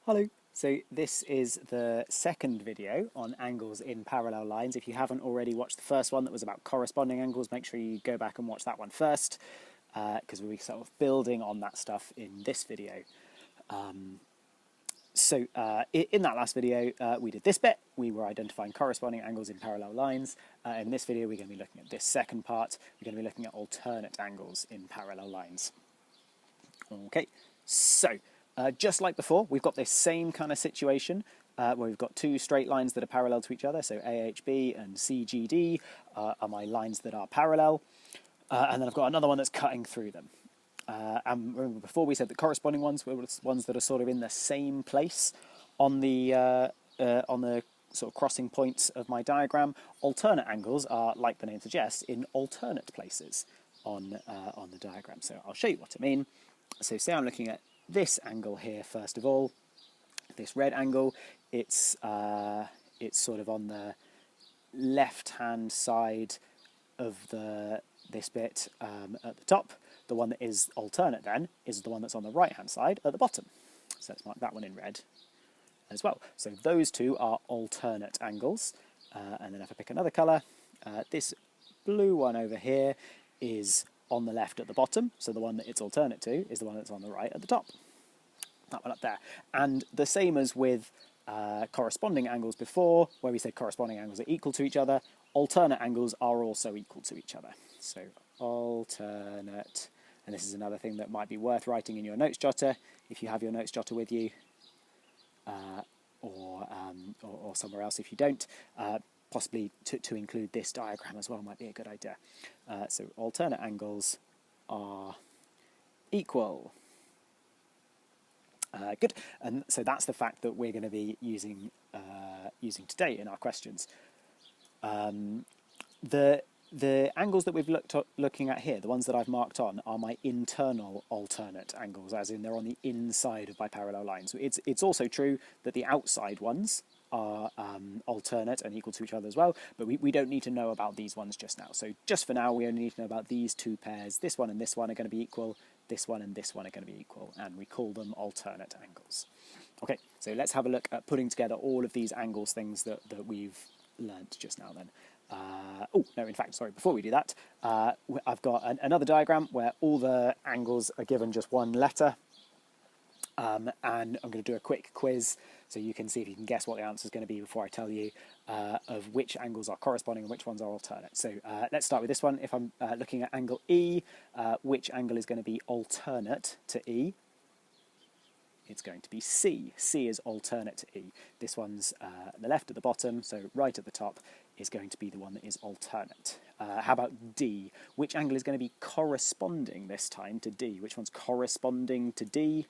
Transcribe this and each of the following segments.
Hello. So this is the second video on angles in parallel lines. If you haven't already watched the first one that was about corresponding angles, make sure you go back and watch that one first, because we'll be sort of building on that stuff in this video. In that last video, we did this bit. We were identifying corresponding angles in parallel lines. In this video, we're going to be looking at this second part. We're going to be looking at alternate angles in parallel lines. Okay, so just like before, we've got this same kind of situation where we've got two straight lines that are parallel to each other. So AHB and CGD are my lines that are parallel. And then I've got another one that's cutting through them. And remember, before we said the corresponding ones were ones that are sort of in the same place on the sort of crossing points of my diagram. Alternate angles are, like the name suggests, in alternate places on the diagram. So I'll show you what I mean. So say I'm looking at this angle here first of all. This red angle, it's sort of on the left-hand side of this bit at the top. The one that is alternate then is the one that's on the right-hand side at the bottom. So let's mark that one in red as well. So those two are alternate angles. And then if I pick another colour, this blue one over here is on the left at the bottom. So the one that it's alternate to is the one that's on the right at the top. That one up there. And the same as with corresponding angles before, where we said corresponding angles are equal to each other, alternate angles are also equal to each other. So alternate, and this is another thing that might be worth writing in your notes jotter, if you have your notes jotter with you, or somewhere else if you don't. Possibly to include this diagram as well might be a good idea. So alternate angles are equal. Good, and so that's the fact that we're going to be using today in our questions. The angles that we've looking at here, the ones that I've marked on, are my internal alternate angles, as in they're on the inside of my parallel line. So it's also true that the outside ones are alternate and equal to each other as well, but we don't need to know about these ones just now. So just for now, we only need to know about these two pairs. This one and this one are going to be equal. This one and this one are going to be equal, and we call them alternate angles. Okay, so let's have a look at putting together all of these angles things that we've learnt just now then. In fact, sorry, before we do that, I've got another diagram where all the angles are given just one letter, and I'm going to do a quick quiz so you can see if you can guess what the answer is going to be before I tell you of which angles are corresponding and which ones are alternate. So let's start with this one. If I'm looking at angle E, which angle is going to be alternate to E? It's going to be C. C is alternate to E. This one's the left at the bottom, so right at the top is going to be the one that is alternate. How about D? Which angle is going to be corresponding this time to D? Which one's corresponding to D?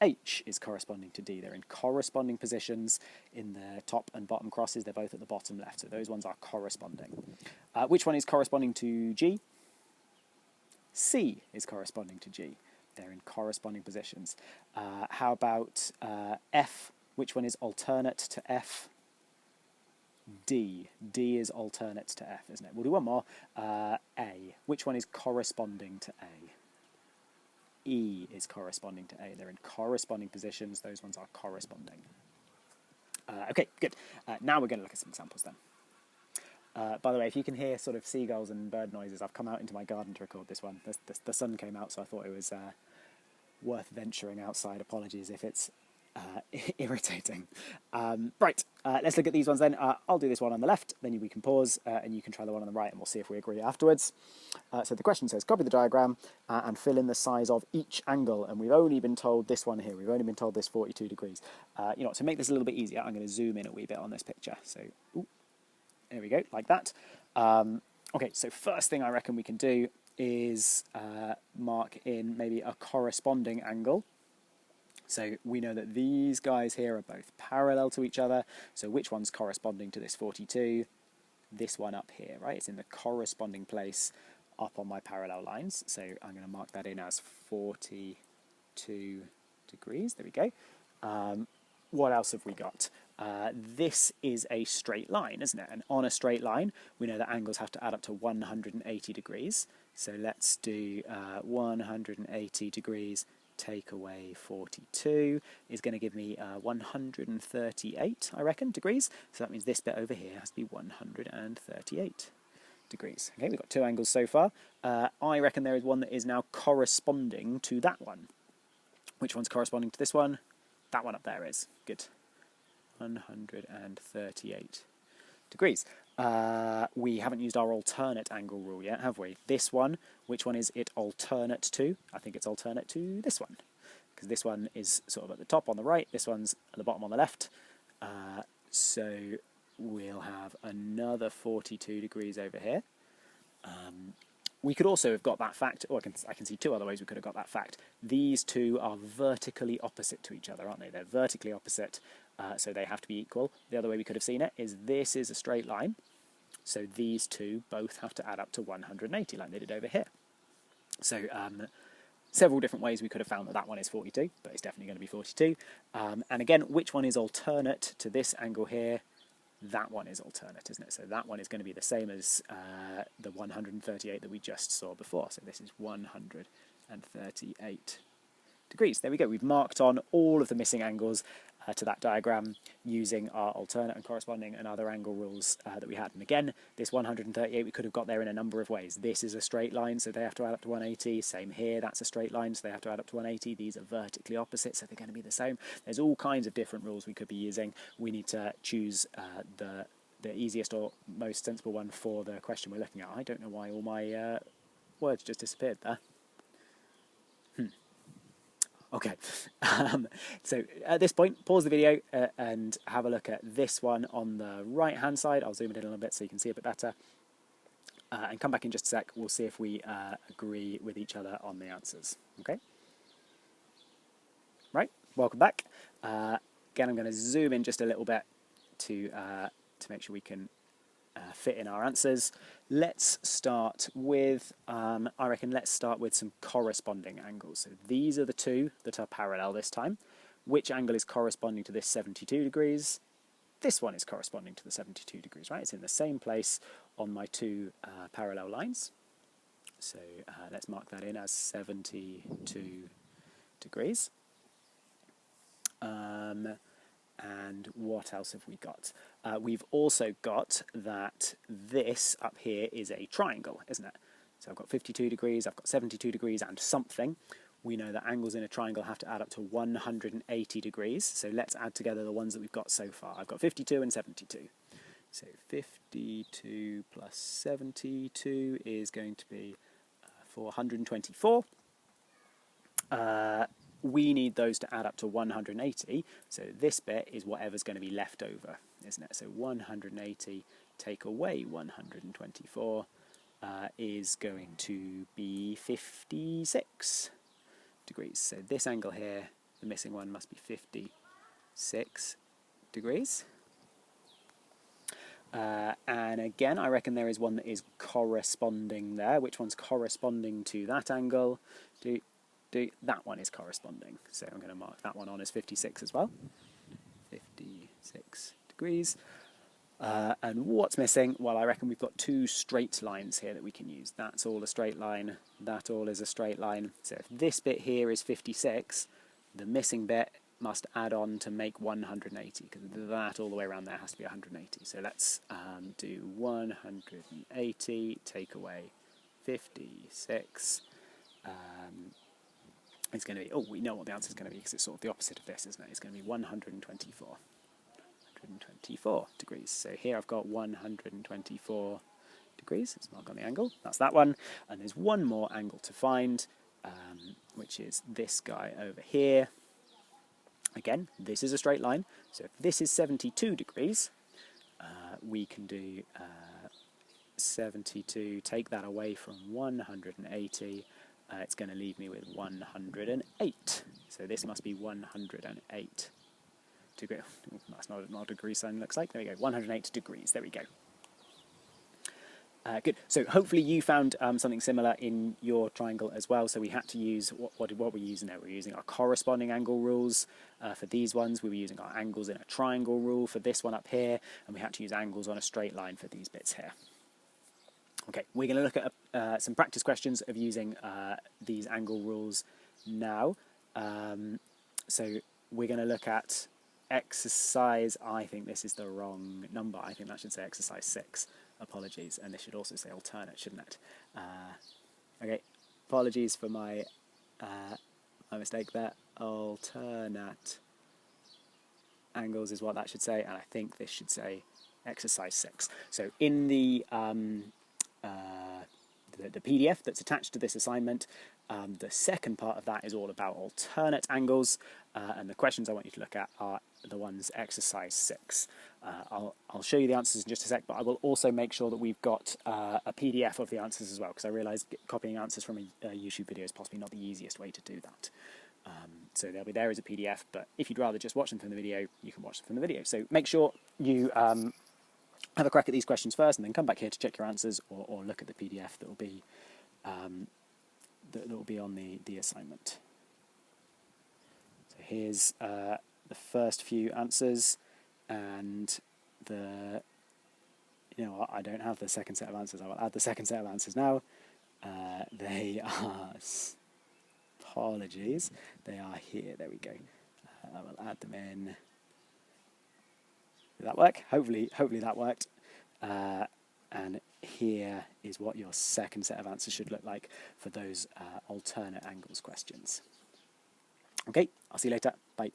H is corresponding to D. They're in corresponding positions in the top and bottom crosses. They're both at the bottom left, so those ones are corresponding. Which one is corresponding to G? C is corresponding to G. They're in corresponding positions. How about F? Which one is alternate to F? D. D is alternate to F, isn't it? We'll do one more. A. Which one is corresponding to A? E is corresponding to A. They're in corresponding positions. Those ones are corresponding. Okay, good. Now we're going to look at some examples then. By the way, if you can hear sort of seagulls and bird noises, I've come out into my garden to record this one. The sun came out, so I thought it was worth venturing outside. Apologies if it's irritating. Right, let's look at these ones then. I'll do this one on the left, then we can pause, and you can try the one on the right, and we'll see if we agree afterwards. So the question says, copy the diagram and fill in the size of each angle, and we've only been told this one here. We've only been told this 42 degrees. To make this a little bit easier, I'm going to zoom in a wee bit on this picture. So, there we go, like that. Okay, so first thing I reckon we can do is mark in maybe a corresponding angle. So we know that these guys here are both parallel to each other. So which one's corresponding to this 42? This one up here, right? It's in the corresponding place up on my parallel lines. So I'm going to mark that in as 42 degrees. There we go. What else have we got? This is a straight line, isn't it? And on a straight line, we know that angles have to add up to 180 degrees. So let's do 180 degrees take away 42 is going to give me 138, I reckon, degrees. So that means this bit over here has to be 138 degrees. Okay, we've got two angles so far. I reckon there is one that is now corresponding to that one. Which one's corresponding to this one? That one up there is. Good. 138 degrees. We haven't used our alternate angle rule yet, have we? This one, which one is it alternate to? I think it's alternate to this one, because this one is sort of at the top on the right, this one's at the bottom on the left. So we'll have another 42 degrees over here. We could also have got that fact, or I can see two other ways we could have got that fact. These two are vertically opposite to each other, aren't they? They're vertically opposite, so they have to be equal. The other way we could have seen it is this is a straight line, so these two both have to add up to 180, like they did over here. So several different ways we could have found that that one is 42, but it's definitely going to be 42. And again, which one is alternate to this angle here? That one is alternate, isn't it? So that one is going to be the same as the 138 that we just saw before. So this is 138 degrees. There we go. We've marked on all of the missing angles to that diagram using our alternate and corresponding and other angle rules that we had. And again, this 138 we could have got there in a number of ways. This is a straight line, so they have to add up to 180. Same here, that's a straight line, so they have to add up to 180. These are vertically opposite, so they're going to be the same. There's all kinds of different rules we could be using. We need to choose the easiest or most sensible one for the question we're looking at. I don't know why all my words just disappeared there. Okay, so at this point, pause the video and have a look at this one on the right-hand side. I'll zoom it in a little bit so you can see a bit better. And come back in just a sec. We'll see if we agree with each other on the answers. Okay? Right, welcome back. Again, I'm going to zoom in just a little bit to make sure we can fit in our answers. Let's start with, I reckon let's start with some corresponding angles. So these are the two that are parallel this time. Which angle is corresponding to this 72 degrees? This one is corresponding to the 72 degrees, right? It's in the same place on my two parallel lines. So let's mark that in as 72 degrees. And what else have we got? We've also got that this up here is a triangle, isn't it? So I've got 52 degrees, I've got 72 degrees and something. We know that angles in a triangle have to add up to 180 degrees. So let's add together the ones that we've got so far. I've got 52 and 72. So 52 plus 72 is going to be 424. We need those to add up to 180, so this bit is whatever's going to be left over, isn't it? So 180 take away 124 is going to be 56 degrees. So this angle here, the missing one, must be 56 degrees. And again, I reckon there is one that is corresponding there. Which one's corresponding to that angle? That one is corresponding, so I'm going to mark that one on as 56 as well. 56 degrees. And what's missing? Well, I reckon we've got two straight lines here that we can use. That's all a straight line, that all is a straight line. So if this bit here is 56, the missing bit must add on to make 180, because that all the way around there has to be 180. So let's do 180, take away 56. It's going to be, we know what the answer is going to be because it's sort of the opposite of this, isn't it? It's going to be 124. 124 degrees. So here I've got 124 degrees. Let's mark on the angle. That's that one. And there's one more angle to find, which is this guy over here. Again, this is a straight line. So if this is 72 degrees, we can do 72, take that away from 180. It's going to leave me with 108. So this must be 108 degrees. That's not what a degree sign looks like. There we go, 108 degrees. There we go. Good. So hopefully you found something similar in your triangle as well. So we had to use, what we're using there? We're using our corresponding angle rules for these ones. We were using our angles in a triangle rule for this one up here. And we had to use angles on a straight line for these bits here. Okay, we're going to look at some practice questions of using these angle rules now. So we're going to look at exercise. I think this is the wrong number. I think that should say exercise 6. Apologies. And this should also say alternate, shouldn't it? Okay. Apologies for my mistake there. Alternate angles is what that should say. And I think this should say exercise 6. So in the PDF that's attached to this assignment, the second part of that is all about alternate angles, and the questions I want you to look at are the ones exercise 6. I'll show you the answers in just a sec, but I will also make sure that we've got a PDF of the answers as well, because I realise copying answers from a YouTube video is possibly not the easiest way to do that. So they'll be there as a PDF, but if you'd rather just watch them from the video, you can watch them from the video. So make sure you have a crack at these questions first, and then come back here to check your answers, or look at the PDF that will be on the assignment. So here's the first few answers, and I don't have the second set of answers. I will add the second set of answers now. They are, apologies, they are here. There we go. I will add them in. Did that work? Hopefully that worked. And here is what your second set of answers should look like for those alternate angles questions. Okay, I'll see you later. Bye.